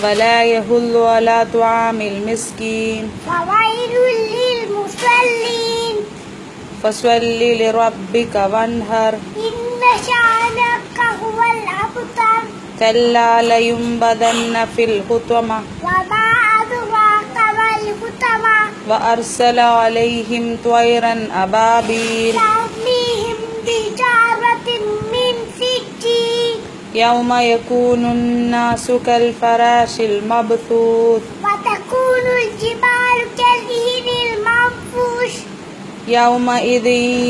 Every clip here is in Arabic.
ولا يحل على طعام المسكين فويل للمصلين فصل لربك وانهر إن شانئك هو الأبتر كلا لينبذن في الحطمة وما أدراك ما الحطمة وأرسل عليهم طيرا أبابيل ترميهم بحجارة من سجيل يوم يكون الناس كالفراش المبثوث وتكون الجبال كالعهن المنفوش يومئذ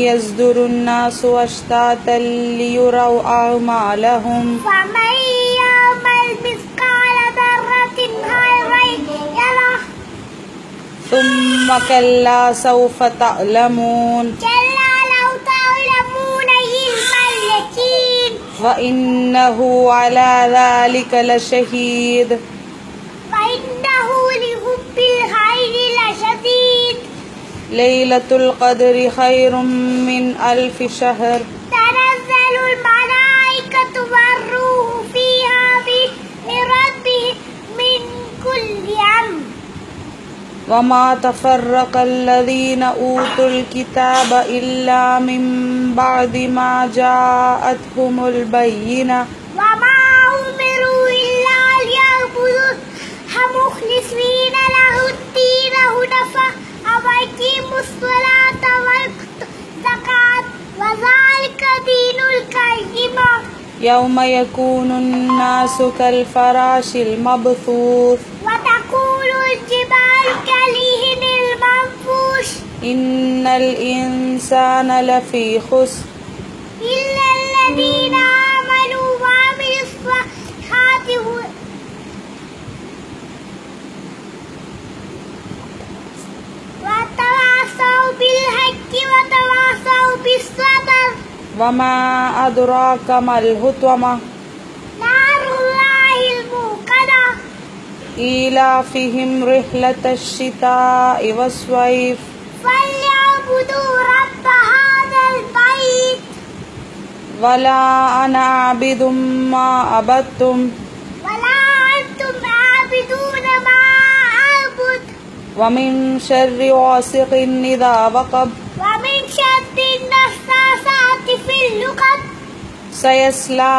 يصدر الناس أشتاتا ليروا أعمالهم فمن يعمل مثقال ذرة خيرا يره ثم كلا سوف تعلمون كلا لو تعلمون علم اليقين وإنه على ذلك لشهيد وإنه لحب الخير لشديد ليلة القدر خير من 1000 شهر تنزل الملائكة والروح فيها بإذن ربهم من كل أمر وما تفرق الذين أوتوا الكتاب إلا من بعد ما جاءتهم البينة وما أمروا إلا ليعبدوا مخلصين له الدين حنفاء ويقيموا الصلاة ويؤتوا الزكاة وذلك دين القيمة يوم يكون الناس كالفراش المبثوث وتكون الجبال كالعهن المنفوش إن الإنسان لفي خسر إلا الذين آمنوا وعملوا الصالحات وتواصوا بالحق وتواصوا بالصبر وما أدراك ما الحطمة نار الله الموقدة إيلافهم رحلة الشتاء والصيف فليعبدوا رب هذا البيت ولا أنا عابد ما عبدتم ولا أنتم عابدون ما أعبد ومن شر غاسق إذا وقب ومن شر النفاثات في العقد سيصلى